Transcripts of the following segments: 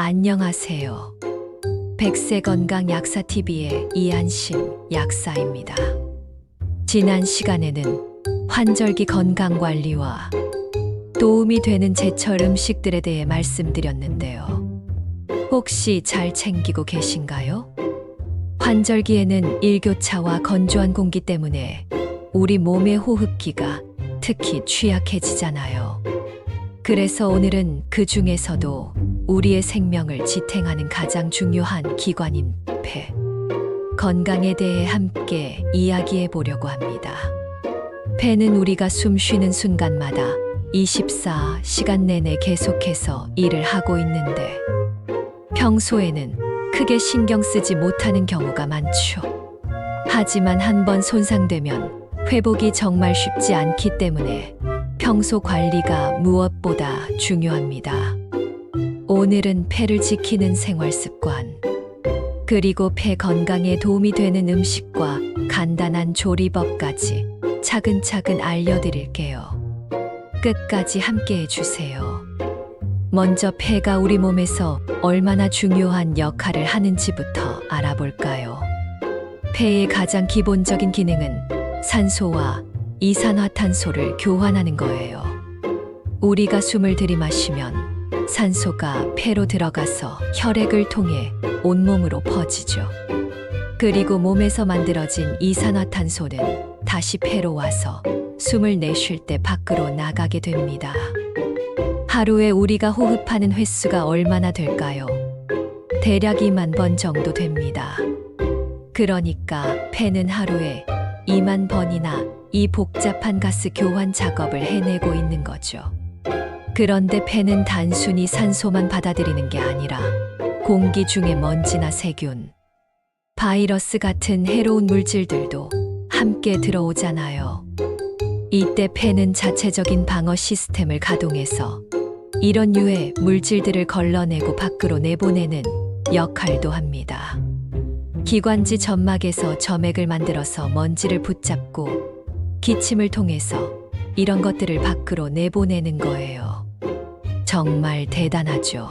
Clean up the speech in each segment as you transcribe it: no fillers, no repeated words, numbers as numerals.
안녕하세요. 백세건강약사TV의 이한심 약사입니다. 지난 시간에는 환절기 건강관리와 도움이 되는 제철 음식들에 대해 말씀드렸는데요. 혹시 잘 챙기고 계신가요? 환절기에는 일교차와 건조한 공기 때문에 우리 몸의 호흡기가 특히 취약해지잖아요. 그래서 오늘은 그 중에서도 우리의 생명을 지탱하는 가장 중요한 기관인 폐, 건강에 대해 함께 이야기해 보려고 합니다. 폐는 우리가 숨 쉬는 순간마다 24시간 내내 계속해서 일을 하고 있는데 평소에는 크게 신경 쓰지 못하는 경우가 많죠. 하지만 한번 손상되면 회복이 정말 쉽지 않기 때문에 평소 관리가 무엇보다 중요합니다. 오늘은 폐를 지키는 생활 습관, 그리고 폐 건강에 도움이 되는 음식과 간단한 조리법까지 차근차근 알려드릴게요. 끝까지 함께 해주세요. 먼저 폐가 우리 몸에서 얼마나 중요한 역할을 하는지부터 알아볼까요? 폐의 가장 기본적인 기능은 산소와 이산화탄소를 교환하는 거예요. 우리가 숨을 들이마시면 산소가 폐로 들어가서 혈액을 통해 온몸으로 퍼지죠. 그리고 몸에서 만들어진 이산화탄소는 다시 폐로 와서 숨을 내쉴 때 밖으로 나가게 됩니다. 하루에 우리가 호흡하는 횟수가 얼마나 될까요? 대략 2만 번 정도 됩니다. 그러니까 폐는 하루에 2만 번이나 이 복잡한 가스 교환 작업을 해내고 있는 거죠. 그런데 폐는 단순히 산소만 받아들이는 게 아니라 공기 중에 먼지나 세균, 바이러스 같은 해로운 물질들도 함께 들어오잖아요. 이때 폐는 자체적인 방어 시스템을 가동해서 이런 유해 물질들을 걸러내고 밖으로 내보내는 역할도 합니다. 기관지 점막에서 점액을 만들어서 먼지를 붙잡고 기침을 통해서 이런 것들을 밖으로 내보내는 거예요. 정말 대단하죠.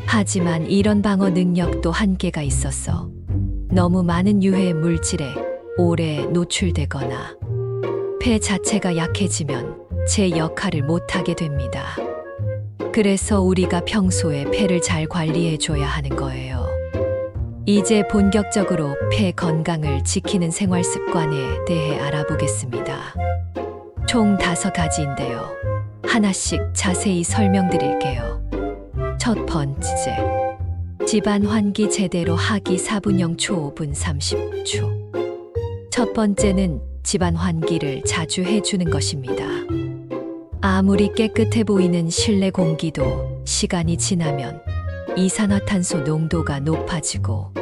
하지만 이런 방어 능력도 한계가 있어서 너무 많은 유해 물질에 오래 노출되거나 폐 자체가 약해지면 제 역할을 못하게 됩니다. 그래서 우리가 평소에 폐를 잘 관리해 줘야 하는 거예요. 이제 본격적으로 폐 건강을 지키는 생활 습관에 대해 알아보겠습니다. 총 5가지인데요. 하나씩 자세히 설명드릴게요. 첫 번째, 집안 환기 제대로 하기 4분영 초 5분 30초. 첫 번째는 집안 환기를 자주 해주는 것입니다. 아무리 깨끗해 보이는 실내 공기도 시간이 지나면 이산화탄소 농도가 높아지고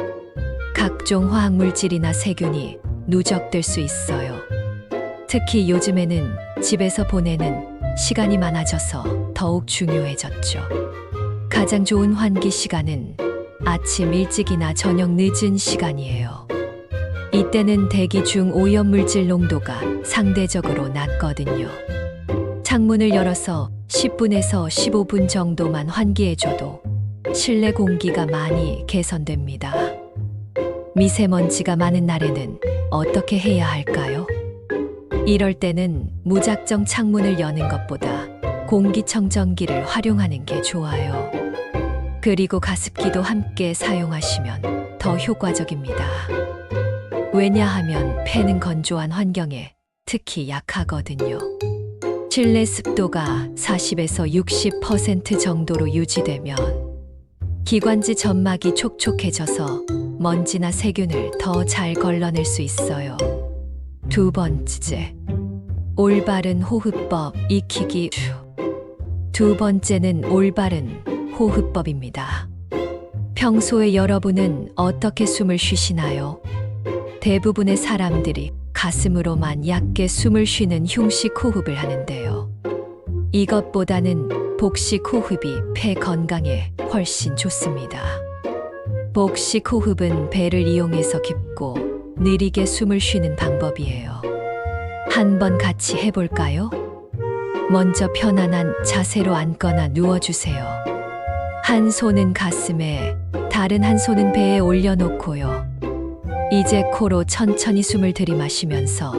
각종 화학물질이나 세균이 누적될 수 있어요. 특히 요즘에는 집에서 보내는 시간이 많아져서 더욱 중요해졌죠. 가장 좋은 환기 시간은 아침 일찍이나 저녁 늦은 시간이에요. 이때는 대기 중 오염물질 농도가 상대적으로 낮거든요. 창문을 열어서 10분에서 15분 정도만 환기해줘도 실내 공기가 많이 개선됩니다. 미세먼지가 많은 날에는 어떻게 해야 할까요? 이럴 때는 무작정 창문을 여는 것보다 공기청정기를 활용하는 게 좋아요. 그리고 가습기도 함께 사용하시면 더 효과적입니다. 왜냐하면 폐는 건조한 환경에 특히 약하거든요. 실내 습도가 40에서 60% 정도로 유지되면 기관지 점막이 촉촉해져서 먼지나 세균을 더 잘 걸러낼 수 있어요. 두 번째, 올바른 호흡법 익히기. 두 번째는 올바른 호흡법입니다. 평소에 여러분은 어떻게 숨을 쉬시나요? 대부분의 사람들이 가슴으로만 얕게 숨을 쉬는 흉식 호흡을 하는데요. 이것보다는 복식 호흡이 폐 건강에 훨씬 좋습니다. 복식 호흡은 배를 이용해서 깊고 느리게 숨을 쉬는 방법이에요. 한번 같이 해볼까요? 먼저 편안한 자세로 앉거나 누워주세요. 한 손은 가슴에, 다른 한 손은 배에 올려놓고요. 이제 코로 천천히 숨을 들이마시면서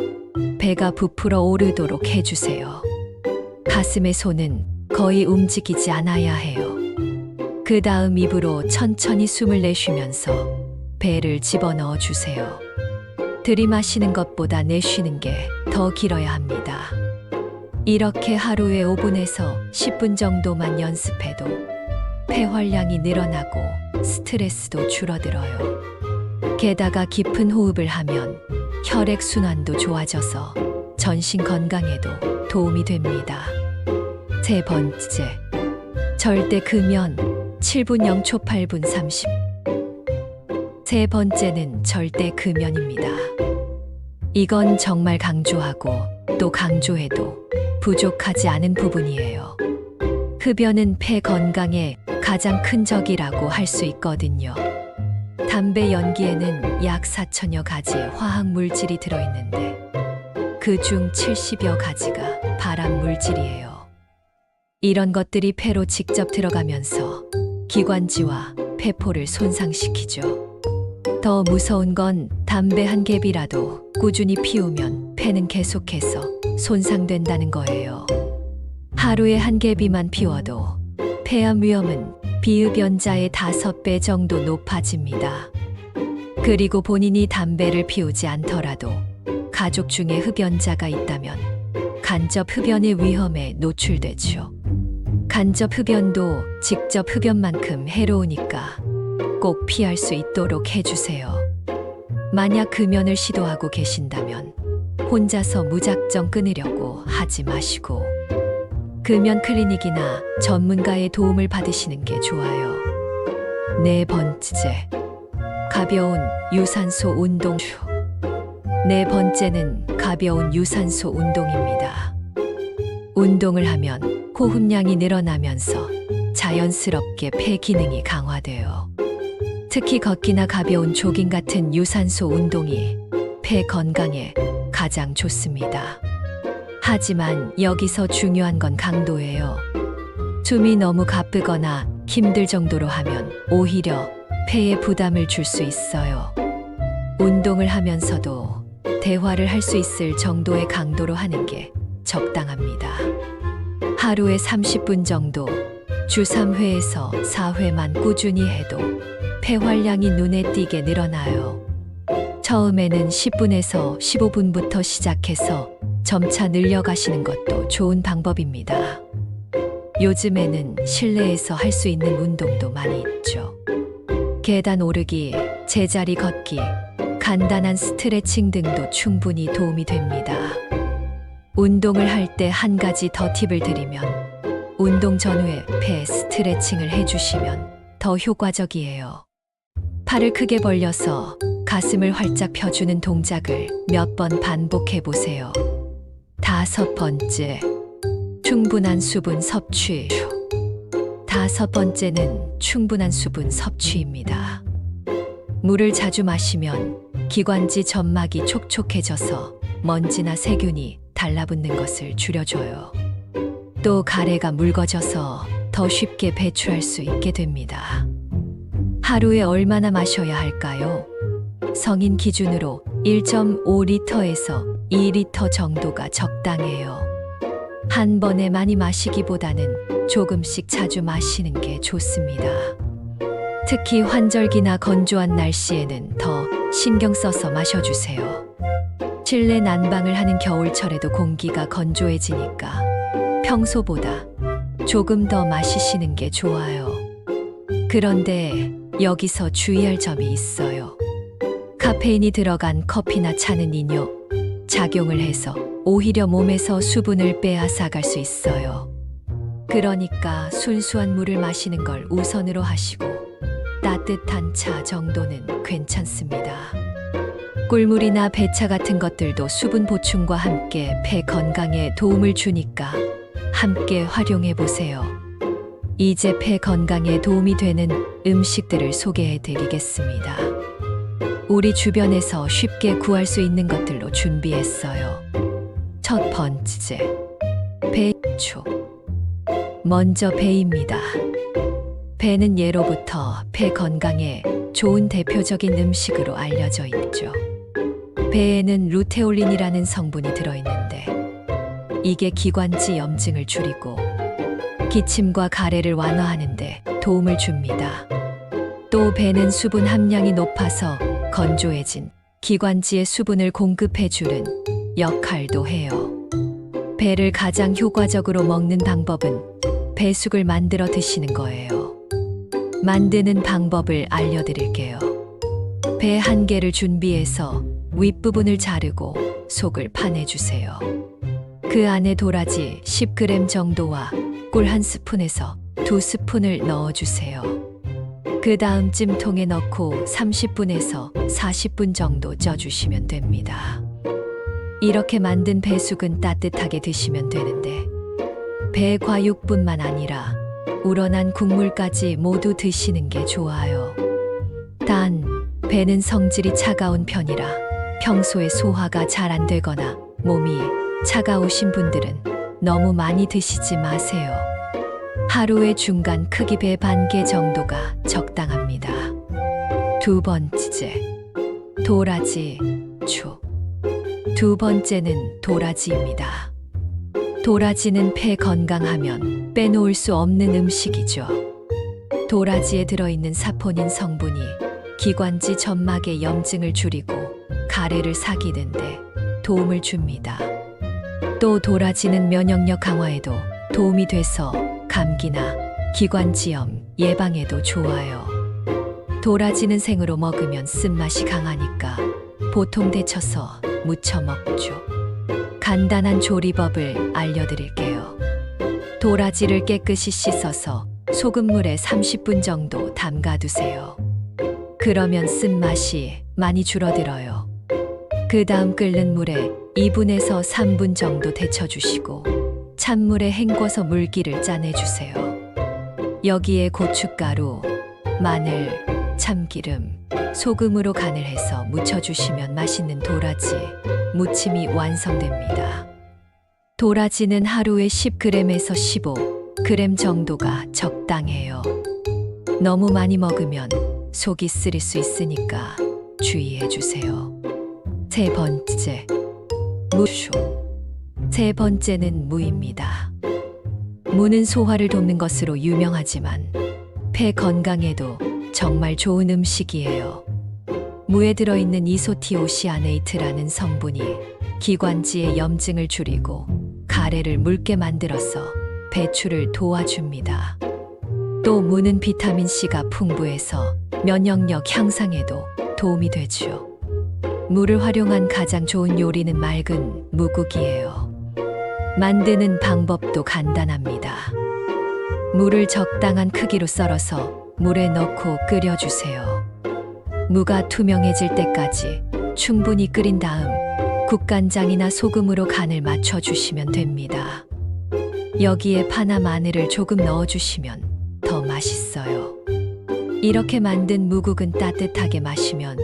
배가 부풀어 오르도록 해주세요. 가슴의 손은 거의 움직이지 않아야 해요. 그 다음 입으로 천천히 숨을 내쉬면서 배를 집어넣어 주세요. 들이마시는 것보다 내쉬는 게 더 길어야 합니다. 이렇게 하루에 5분에서 10분 정도만 연습해도 폐활량이 늘어나고 스트레스도 줄어들어요. 게다가 깊은 호흡을 하면 혈액순환도 좋아져서 전신 건강에도 도움이 됩니다. 세 번째, 절대 금연 7분 0초 8분 30. 세 번째는 절대 금연입니다. 이건 정말 강조하고 또 강조해도 부족하지 않은 부분이에요. 흡연은 폐 건강에 가장 큰 적이라고 할 수 있거든요. 담배 연기에는 약 4천여 가지의 화학 물질이 들어있는데 그중 70여 가지가 발암 물질이에요. 이런 것들이 폐로 직접 들어가면서 기관지와 폐포를 손상시키죠. 더 무서운 건 담배 한 갭이라도 꾸준히 피우면 폐는 계속해서 손상된다는 거예요. 하루에 한 갭이만 피워도 폐암 위험은 비흡연자의 5배 정도 높아집니다. 그리고 본인이 담배를 피우지 않더라도 가족 중에 흡연자가 있다면 간접 흡연의 위험에 노출되죠. 간접 흡연도 직접 흡연만큼 해로우니까 꼭 피할 수 있도록 해주세요. 만약 금연을 시도하고 계신다면 혼자서 무작정 끊으려고 하지 마시고 금연 클리닉이나 전문가의 도움을 받으시는 게 좋아요. 네 번째, 가벼운 유산소 운동. 네 번째는 가벼운 유산소 운동입니다. 운동을 하면 호흡량이 늘어나면서 자연스럽게 폐 기능이 강화돼요. 특히 걷기나 가벼운 조깅 같은 유산소 운동이 폐 건강에 가장 좋습니다. 하지만 여기서 중요한 건 강도예요. 숨이 너무 가쁘거나 힘들 정도로 하면 오히려 폐에 부담을 줄 수 있어요. 운동을 하면서도 대화를 할 수 있을 정도의 강도로 하는 게 적당합니다. 하루에 30분 정도, 주 3회에서 4회만 꾸준히 해도 폐활량이 눈에 띄게 늘어나요. 처음에는 10분에서 15분부터 시작해서 점차 늘려가시는 것도 좋은 방법입니다. 요즘에는 실내에서 할 수 있는 운동도 많이 있죠. 계단 오르기, 제자리 걷기, 간단한 스트레칭 등도 충분히 도움이 됩니다. 운동을 할 때 한 가지 더 팁을 드리면 운동 전후에 폐 스트레칭을 해주시면 더 효과적이에요. 팔을 크게 벌려서 가슴을 활짝 펴주는 동작을 몇 번 반복해 보세요. 5번째, 충분한 수분 섭취. 5번째는 충분한 수분 섭취입니다. 물을 자주 마시면 기관지 점막이 촉촉해져서 먼지나 세균이 달라붙는 것을 줄여줘요. 또 가래가 묽어져서 더 쉽게 배출할 수 있게 됩니다. 하루에 얼마나 마셔야 할까요? 성인 기준으로 1.5리터에서 2리터 정도가 적당해요. 한 번에 많이 마시기보다는 조금씩 자주 마시는 게 좋습니다. 특히 환절기나 건조한 날씨에는 더 신경 써서 마셔주세요. 실내 난방을 하는 겨울철에도 공기가 건조해지니까 평소보다 조금 더 마시시는 게 좋아요. 그런데 여기서 주의할 점이 있어요. 카페인이 들어간 커피나 차는 이뇨 작용을 해서 오히려 몸에서 수분을 빼앗아갈 수 있어요. 그러니까 순수한 물을 마시는 걸 우선으로 하시고 따뜻한 차 정도는 괜찮습니다. 꿀물이나 배차 같은 것들도 수분 보충과 함께 폐 건강에 도움을 주니까 함께 활용해 보세요. 이제 폐 건강에 도움이 되는 음식들을 소개해 드리겠습니다. 우리 주변에서 쉽게 구할 수 있는 것들로 준비했어요. 첫 번째, 배추. 먼저 배입니다. 배는 예로부터 폐 건강에 좋은 대표적인 음식으로 알려져 있죠. 배에는 루테올린이라는 성분이 들어있는데 이게 기관지 염증을 줄이고 기침과 가래를 완화하는데 도움을 줍니다. 또 배는 수분 함량이 높아서 건조해진 기관지에 수분을 공급해주는 역할도 해요. 배를 가장 효과적으로 먹는 방법은 배숙을 만들어 드시는 거예요. 만드는 방법을 알려드릴게요. 배 1개를 준비해서 윗부분을 자르고 속을 파내주세요. 그 안에 도라지 10g 정도와 꿀 1스푼에서 2스푼을 넣어주세요. 그 다음 찜통에 넣고 30분에서 40분 정도 쪄주시면 됩니다. 이렇게 만든 배숙은 따뜻하게 드시면 되는데 배 과육뿐만 아니라 우러난 국물까지 모두 드시는 게 좋아요. 단, 배는 성질이 차가운 편이라 평소에 소화가 잘 안 되거나 몸이 차가우신 분들은 너무 많이 드시지 마세요. 하루에 중간 크기 배 1개 정도가 적당합니다. 2번째, 도라지, 죽. 2번째는 도라지입니다. 도라지는 폐 건강하면 빼놓을 수 없는 음식이죠. 도라지에 들어있는 사포닌 성분이 기관지 점막의 염증을 줄이고 가래를 삭이는데 도움을 줍니다. 또 도라지는 면역력 강화에도 도움이 돼서 감기나 기관지염 예방에도 좋아요. 도라지는 생으로 먹으면 쓴맛이 강하니까 보통 데쳐서 무쳐 먹죠. 간단한 조리법을 알려드릴게요. 도라지를 깨끗이 씻어서 소금물에 30분 정도 담가두세요. 그러면 쓴맛이 많이 줄어들어요. 그 다음 끓는 물에 2분에서 3분 정도 데쳐주시고 찬물에 헹궈서 물기를 짜내주세요. 여기에 고춧가루, 마늘, 참기름, 소금으로 간을 해서 무쳐주시면 맛있는 도라지 무침이 완성됩니다. 도라지는 하루에 10g에서 15g 정도가 적당해요. 너무 많이 먹으면 속이 쓰릴 수 있으니까 주의해 주세요. 3번째, 무쇼. 3번째는 무입니다. 무는 소화를 돕는 것으로 유명하지만 폐 건강에도 정말 좋은 음식이에요. 무에 들어있는 이소티오시아네이트라는 성분이 기관지의 염증을 줄이고 가래를 묽게 만들어서 배출을 도와줍니다. 또 무는 비타민C가 풍부해서 면역력 향상에도 도움이 되죠. 무를 활용한 가장 좋은 요리는 맑은 무국이에요. 만드는 방법도 간단합니다. 무를 적당한 크기로 썰어서 물에 넣고 끓여주세요. 무가 투명해질 때까지 충분히 끓인 다음 국간장이나 소금으로 간을 맞춰주시면 됩니다. 여기에 파나 마늘을 조금 넣어주시면 더 맛있어요. 이렇게 만든 무국은 따뜻하게 마시면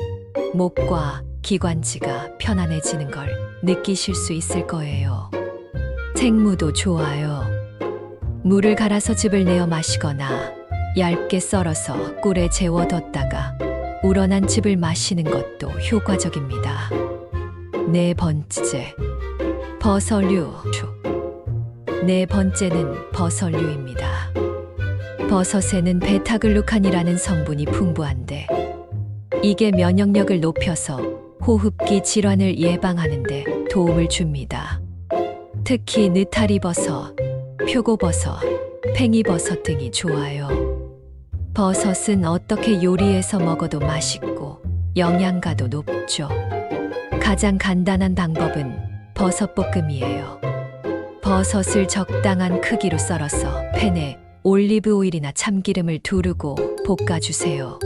목과 기관지가 편안해지는 걸 느끼실 수 있을 거예요. 생무도 좋아요. 무를 갈아서 즙을 내어 마시거나 얇게 썰어서 꿀에 재워뒀다가 우러난 즙을 마시는 것도 효과적입니다. 4번째, 버섯류. 4번째는 버섯류입니다. 버섯에는 베타글루칸이라는 성분이 풍부한데 이게 면역력을 높여서 호흡기 질환을 예방하는 데 도움을 줍니다. 특히 느타리버섯, 표고버섯, 팽이버섯 등이 좋아요. 버섯은 어떻게 요리해서 먹어도 맛있고 영양가도 높죠. 가장 간단한 방법은 버섯볶음이에요. 버섯을 적당한 크기로 썰어서 팬에 올리브 오일이나 참기름을 두르고 볶아주세요.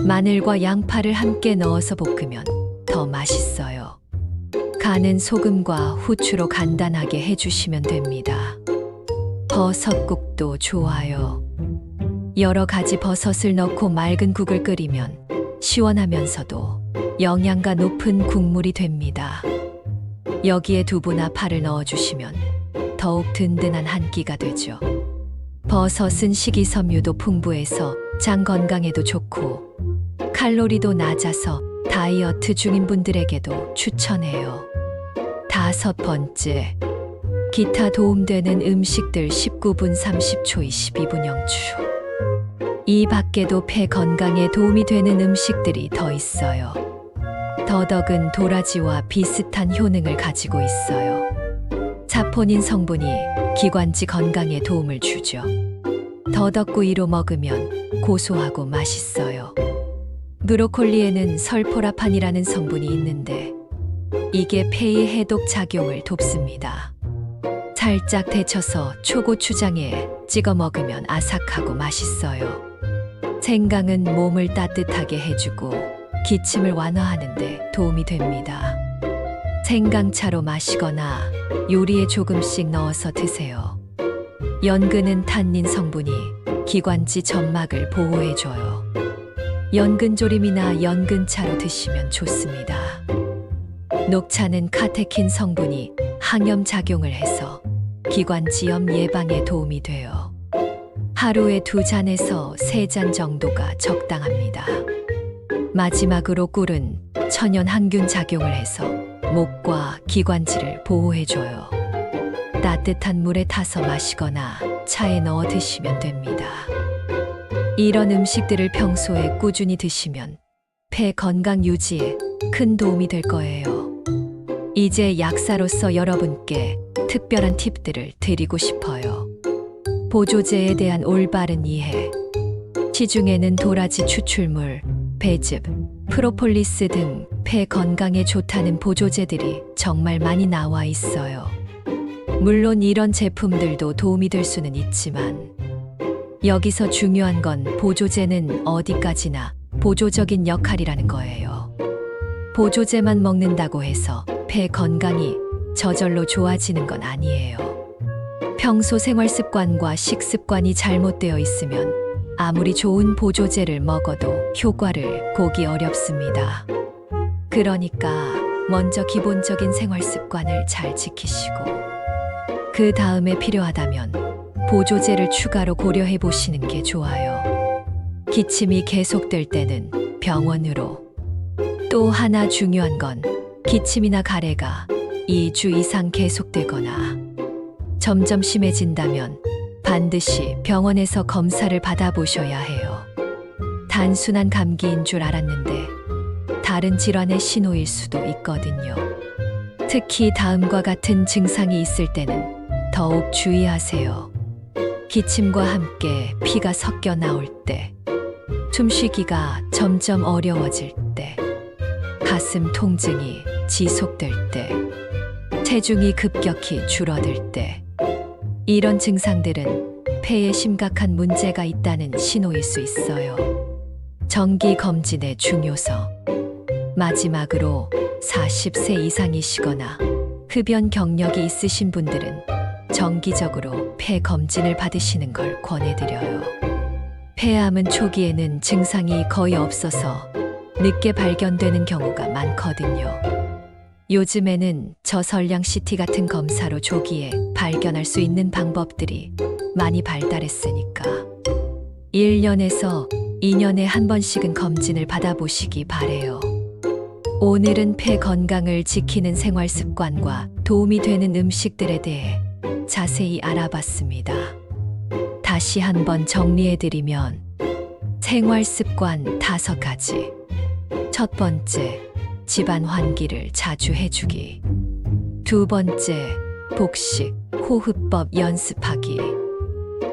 마늘과 양파를 함께 넣어서 볶으면 더 맛있어요. 간은 소금과 후추로 간단하게 해주시면 됩니다. 버섯국도 좋아요. 여러 가지 버섯을 넣고 맑은 국을 끓이면 시원하면서도 영양가 높은 국물이 됩니다. 여기에 두부나 파를 넣어주시면 더욱 든든한 한 끼가 되죠. 버섯은 식이섬유도 풍부해서 장 건강에도 좋고 칼로리도 낮아서 다이어트 중인 분들에게도 추천해요. 5번째, 기타 도움되는 음식들 19분 30초 22분 0초. 이 밖에도 폐 건강에 도움이 되는 음식들이 더 있어요. 더덕은 도라지와 비슷한 효능을 가지고 있어요. 사포닌 성분이 기관지 건강에 도움을 주죠. 더덕구이로 먹으면 고소하고 맛있어요. 브로콜리에는 설포라판이라는 성분이 있는데 이게 폐의 해독 작용을 돕습니다. 살짝 데쳐서 초고추장에 찍어 먹으면 아삭하고 맛있어요. 생강은 몸을 따뜻하게 해주고 기침을 완화하는 데 도움이 됩니다. 생강차로 마시거나 요리에 조금씩 넣어서 드세요. 연근은 탄닌 성분이 기관지 점막을 보호해줘요. 연근조림이나 연근차로 드시면 좋습니다. 녹차는 카테킨 성분이 항염 작용을 해서 기관지염 예방에 도움이 돼요. 하루에 2잔에서 3잔 정도가 적당합니다. 마지막으로 꿀은 천연 항균 작용을 해서 목과 기관지를 보호해줘요. 따뜻한 물에 타서 마시거나 차에 넣어 드시면 됩니다. 이런 음식들을 평소에 꾸준히 드시면 폐 건강 유지에 큰 도움이 될 거예요. 이제 약사로서 여러분께 특별한 팁들을 드리고 싶어요. 보조제에 대한 올바른 이해. 시중에는 도라지 추출물, 배즙, 프로폴리스 등 폐 건강에 좋다는 보조제들이 정말 많이 나와 있어요. 물론 이런 제품들도 도움이 될 수는 있지만 여기서 중요한 건 보조제는 어디까지나 보조적인 역할이라는 거예요. 보조제만 먹는다고 해서 폐 건강이 저절로 좋아지는 건 아니에요. 평소 생활 습관과 식습관이 잘못되어 있으면 아무리 좋은 보조제를 먹어도 효과를 보기 어렵습니다. 그러니까 먼저 기본적인 생활 습관을 잘 지키시고 그 다음에 필요하다면 보조제를 추가로 고려해 보시는 게 좋아요. 기침이 계속될 때는 병원으로. 또 하나 중요한 건 기침이나 가래가 2주 이상 계속되거나 점점 심해진다면 반드시 병원에서 검사를 받아보셔야 해요. 단순한 감기인 줄 알았는데 다른 질환의 신호일 수도 있거든요. 특히 다음과 같은 증상이 있을 때는 더욱 주의하세요. 기침과 함께 피가 섞여 나올 때, 숨쉬기가 점점 어려워질 때, 가슴 통증이 지속될 때, 체중이 급격히 줄어들 때, 이런 증상들은 폐에 심각한 문제가 있다는 신호일 수 있어요. 정기 검진의 중요성. 마지막으로 40세 이상이시거나 흡연 경력이 있으신 분들은 정기적으로 폐 검진을 받으시는 걸 권해드려요. 폐암은 초기에는 증상이 거의 없어서 늦게 발견되는 경우가 많거든요. 요즘에는 저설량 CT 같은 검사로 조기에 발견할 수 있는 방법들이 많이 발달했으니까 1년에서 2년에 한 번씩은 검진을 받아보시기 바래요. 오늘은 폐 건강을 지키는 생활 습관과 도움이 되는 음식들에 대해 자세히 알아봤습니다. 다시 한번 정리해드리면 생활 습관 5가지. 첫 번째, 집안 환기를 자주 해주기. 2번째, 복식, 호흡법 연습하기.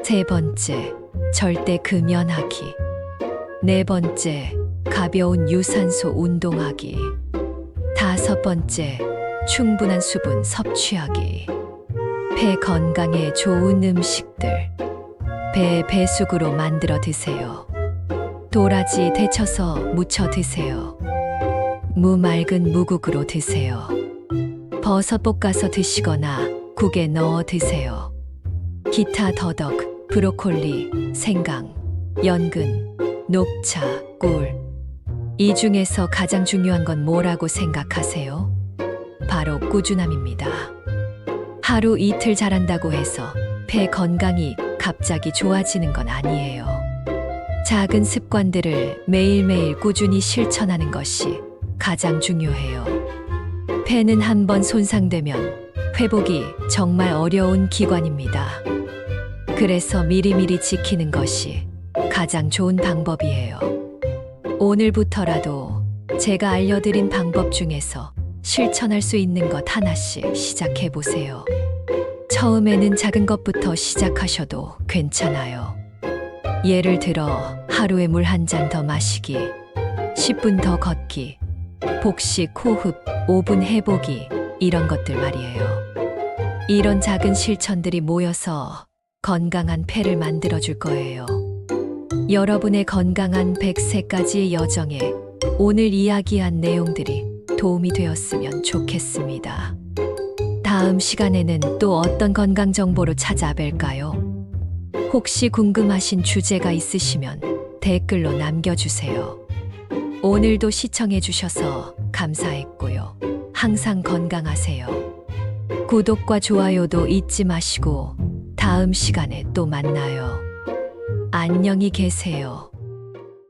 3번째, 절대 금연하기. 4번째, 가벼운 유산소 운동하기. 5번째, 충분한 수분 섭취하기. 폐 건강에 좋은 음식들. 배숙으로 만들어 드세요. 도라지 데쳐서 무쳐 드세요. 무 맑은 무국으로 드세요. 버섯 볶아서 드시거나 국에 넣어 드세요. 기타 더덕, 브로콜리, 생강, 연근, 녹차, 꿀. 이 중에서 가장 중요한 건 뭐라고 생각하세요? 바로 꾸준함입니다. 하루 이틀 잘한다고 해서 폐 건강이 갑자기 좋아지는 건 아니에요. 작은 습관들을 매일매일 꾸준히 실천하는 것이 가장 중요해요. 폐는 한번 손상되면 회복이 정말 어려운 기관입니다. 그래서 미리미리 지키는 것이 가장 좋은 방법이에요. 오늘부터라도 제가 알려드린 방법 중에서 실천할 수 있는 것 하나씩 시작해 보세요. 처음에는 작은 것부터 시작하셔도 괜찮아요. 예를 들어 하루에 물 한 잔 더 마시기, 10분 더 걷기, 복식, 호흡, 5분 해보기, 이런 것들 말이에요. 이런 작은 실천들이 모여서 건강한 폐를 만들어줄 거예요. 여러분의 건강한 100세까지의 여정에 오늘 이야기한 내용들이 도움이 되었으면 좋겠습니다. 다음 시간에는 또 어떤 건강 정보로 찾아뵐까요? 혹시 궁금하신 주제가 있으시면 댓글로 남겨주세요. 오늘도 시청해주셔서 감사했고요. 항상 건강하세요. 구독과 좋아요도 잊지 마시고 다음 시간에 또 만나요. 안녕히 계세요.